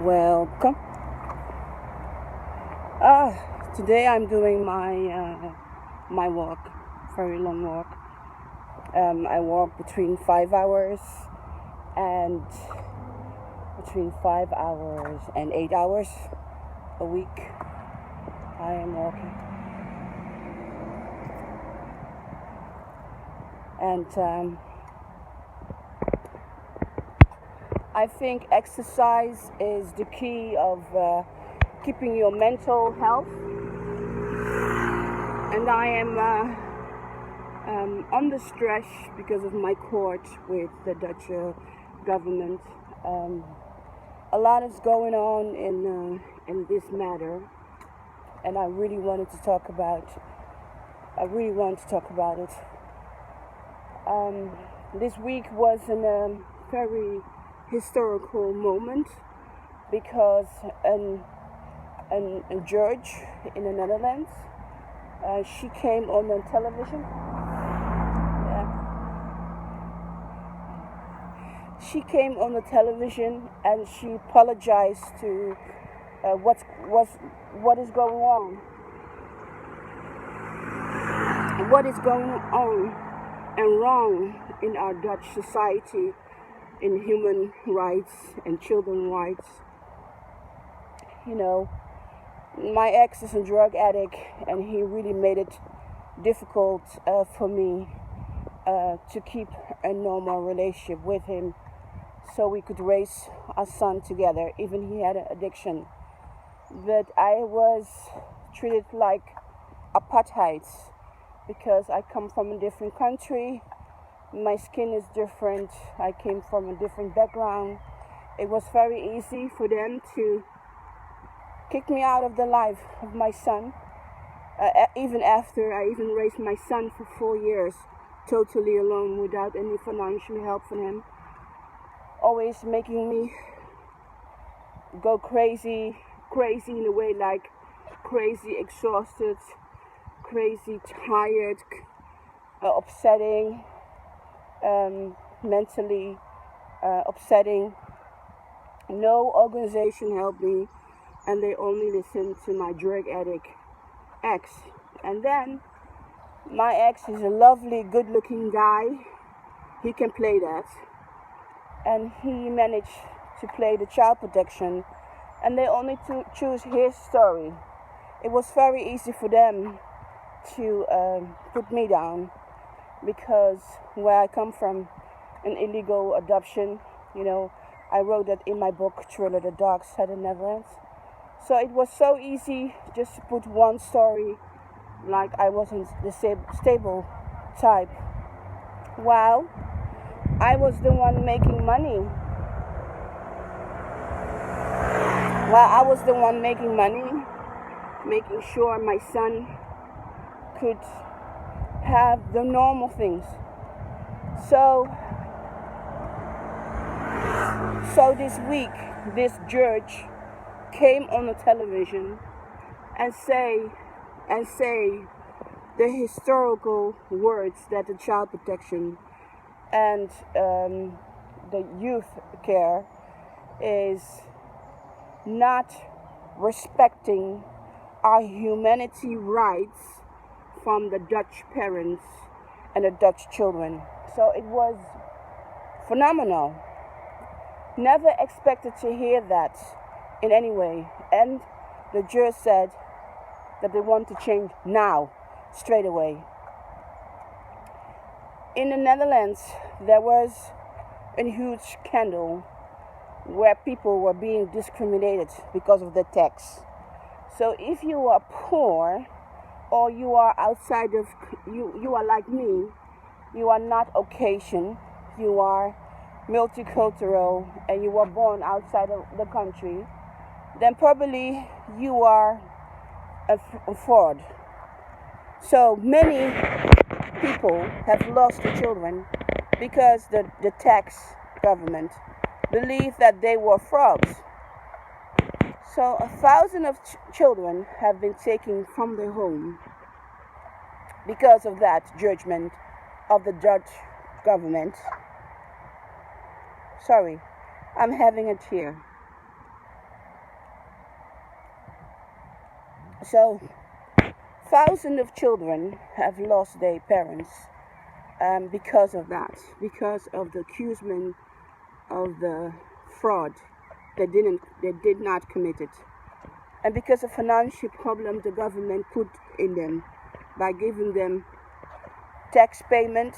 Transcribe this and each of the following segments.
Welcome. Today I'm doing my walk, very long walk. I walk between 5 hours and 8 hours a week. I am walking, and I think exercise is the key of keeping your mental health. And I am under stress because of my court with the Dutch government. A lot is going on in this matter, and I really want to talk about it. This week was a very historical moment because a judge in the Netherlands, she came on the television. She came on the television and she apologized to what is going on. What is going on and wrong in our Dutch society in human rights and children's rights. You know, my ex is a drug addict, and he really made it difficult for me to keep a normal relationship with him so we could raise our son together. Even he had an addiction. But I was treated like apartheid because I come from a different country. My skin is different. I came from a different background. It was very easy for them to kick me out of the life of my son. Even after I even raised my son for 4 years, totally alone, without any financial help from him. Always making me go crazy in a way, like crazy exhausted, crazy tired, upsetting. Mentally upsetting. No organization helped me, and they only listened to my drug addict ex. And then my ex is a lovely, good-looking guy. He can play that, and he managed to play the child protection, and they only choose his story. It was very easy for them to put me down, because where I come from, an illegal adoption, I wrote that in my book, Thriller, The Dark Side of Netherlands. So it was so easy just to put one story, like I wasn't the stable type. While I was the one making money. Making sure my son could have the normal things. So this week, this judge came on the television and say the historical words that the child protection and the youth care is not respecting our humanity rights from the Dutch parents and the Dutch children. So it was phenomenal. Never expected to hear that in any way. And the judge said that they want to change now, straight away. In the Netherlands, there was a huge scandal where people were being discriminated because of the tax. So if you are poor, or you are outside of, you are like me, you are not Caucasian, you are multicultural, and you were born outside of the country, then probably you are a fraud. So many people have lost their children because the tax government believed that they were frauds. So 1,000 of children have been taken from their home because of that judgment of the Dutch government. Sorry, I'm having a tear. So thousands of children have lost their parents because of that, because of the accusation of the fraud they did not commit it, and because of financial problem the government put in them by giving them tax payment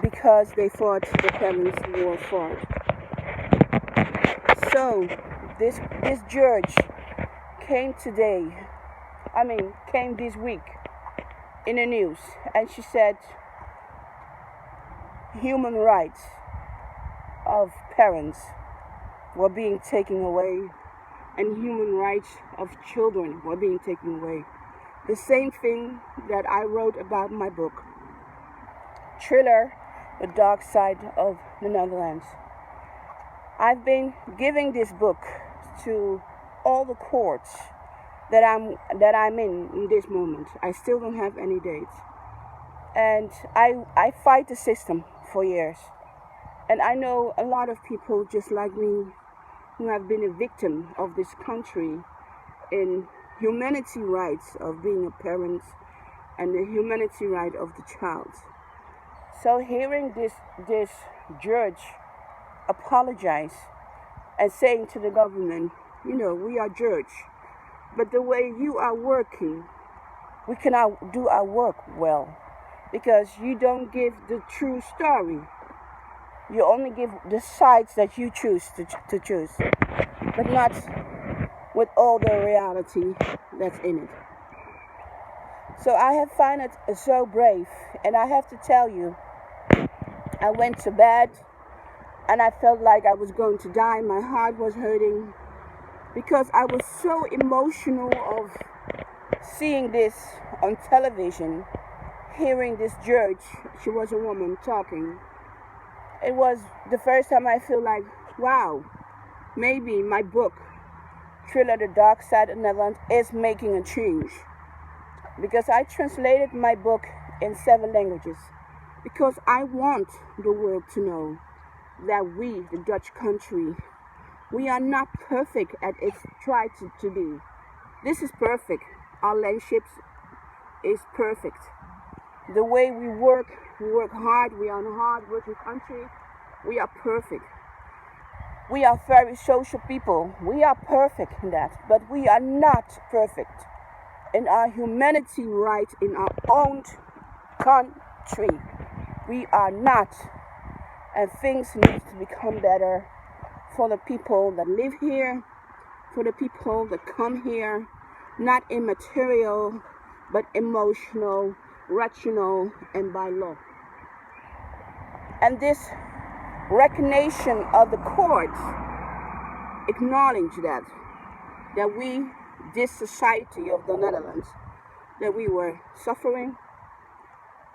because they thought the parents were fraud. So this judge came this week in the news, and she said human rights of parents were being taken away and human rights of children were being taken away. The same thing that I wrote about in my book, Thriller, The Dark Side of the Netherlands. I've been giving this book to all the courts that I'm in this moment. I still don't have any dates. And I fight the system for years. And I know a lot of people just like me who have been a victim of this country in humanity rights of being a parent and the humanity right of the child. So hearing this judge apologize and saying to the government, we are judge, but the way you are working, we cannot do our work well because you don't give the true story. You only give the sides that you choose to choose, but not with all the reality that's in it. So I have found it so brave, and I have to tell you, I went to bed and I felt like I was going to die. My heart was hurting because I was so emotional of seeing this on television, hearing this judge, she was a woman, talking. It was the first time I feel like, wow, maybe my book, Thriller, The Dark Side of the Netherlands, is making a change. Because I translated my book in 7 languages. Because I want the world to know that we, the Dutch country, we are not perfect as it's tried to be. This is perfect. Our landscape is perfect. The way we work hard, we are a hard-working country, we are perfect. We are very social people, we are perfect in that, but we are not perfect in our humanity right in our own country. We are not, and things need to become better for the people that live here, for the people that come here, not immaterial, but emotional, rational, and by law. And this recognition of the courts acknowledge that we, this society of the Netherlands, that we were suffering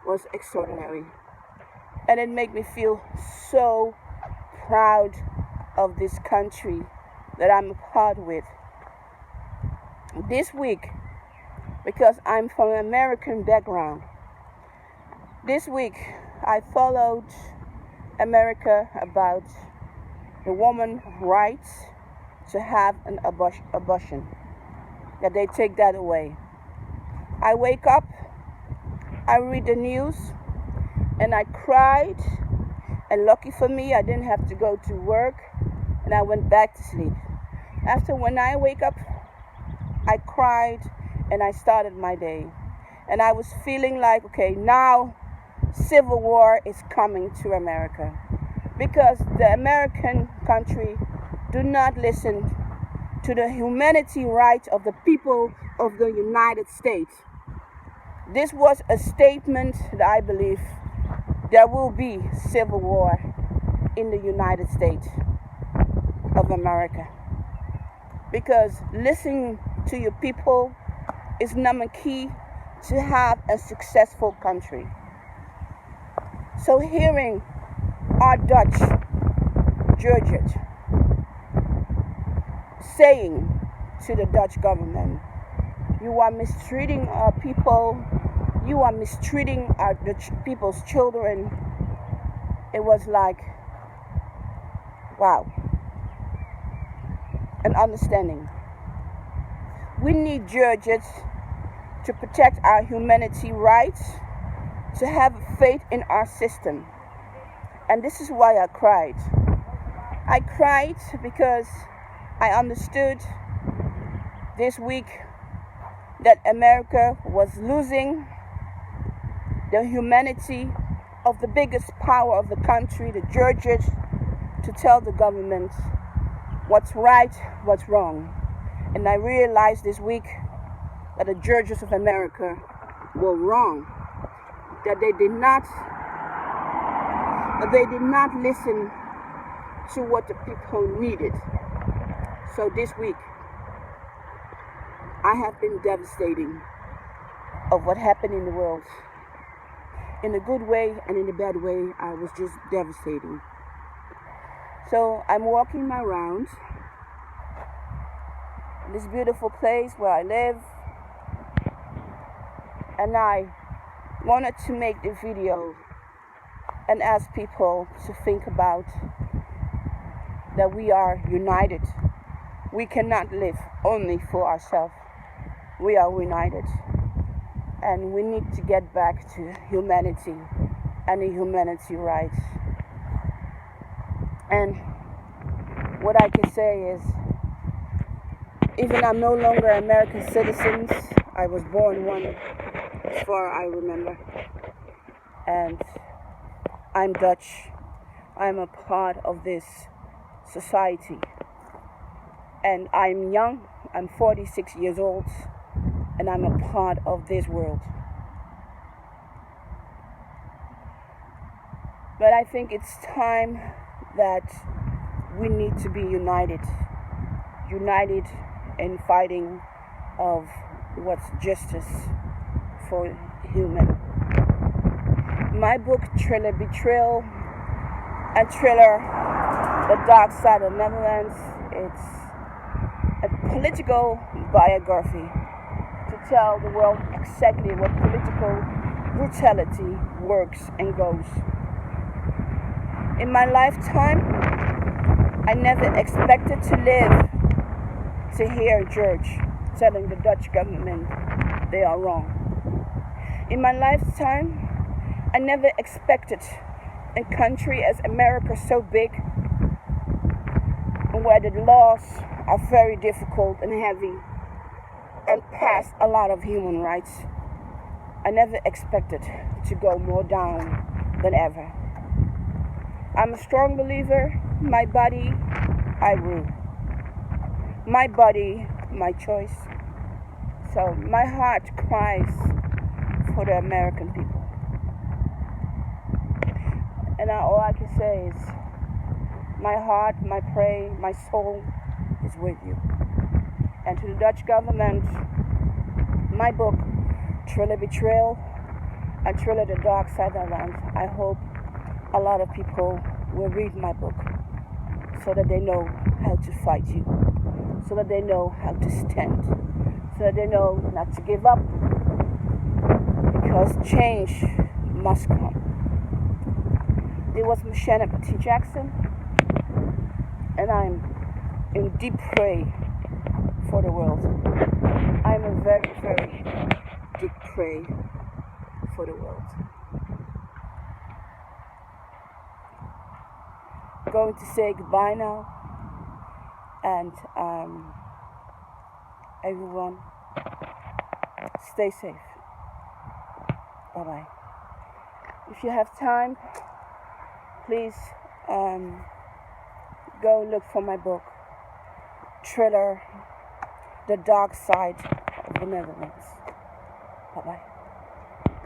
was extraordinary. And it made me feel so proud of this country that I'm a part with. This week, because I'm from an American background, this week I followed America about the woman's rights to have an abortion, that they take that away. I wake up, I read the news, and I cried, and lucky for me, I didn't have to go to work, and I went back to sleep. After when I wake up, I cried, and I started my day. And I was feeling like, okay, now civil war is coming to America. Because the American country do not listen to the humanity rights of the people of the United States. This was a statement that I believe there will be civil war in the United States of America. Because listening to your people is number key to have a successful country. So hearing our Dutch judges saying to the Dutch government, you are mistreating our people, you are mistreating the people's children, it was like, wow, an understanding. We need judges to protect our humanity rights, to have faith in our system. And this is why I cried. I cried because I understood this week that America was losing the humanity of the biggest power of the country, the judges, to tell the government what's right, what's wrong. And I realized this week that the judges of America were wrong, that they did not listen to what the people needed. So this week, I have been devastating of what happened in the world. In a good way and in a bad way, I was just devastating. So I'm walking my rounds in this beautiful place where I live, and I wanted to make the video and ask people to think about that we are united. We cannot live only for ourselves. We are united. And we need to get back to humanity and the humanity rights. And what I can say is, even I'm no longer American citizen, I was born one, as far as I remember. And I'm Dutch. I'm a part of this society. And I'm young. I'm 46 years old. And I'm a part of this world. But I think it's time that we need to be united. United in fighting of what's justice for human. My book, Thriller Betrayal and Thriller, The Dark Side of the Netherlands, it's a political biography to tell the world exactly what political brutality works and goes. In my lifetime, I never expected to live to hear a judge telling the Dutch government they are wrong. In my lifetime, I never expected a country as America, so big, where the laws are very difficult and heavy and pass a lot of human rights. I never expected to go more down than ever. I'm a strong believer. My body, I rule. My body, my choice. So my heart cries for the American people. And all I can say is, my heart, my prayer, my soul is with you. And to the Dutch government, my book, Thriller Betrayal and Thriller The Dark Side of the Netherlands, I hope a lot of people will read my book so that they know how to fight you, so that they know how to stand, so that they know not to give up, because change must come. It was Mocienne Petit Jackson, and I'm in deep prayer for the world. I'm a very, very deep prayer for the world. Going to say goodbye now, and everyone, stay safe. Bye-bye. If you have time, please go look for my book, Thriller, The Dark Side of the Netherlands. Bye-bye.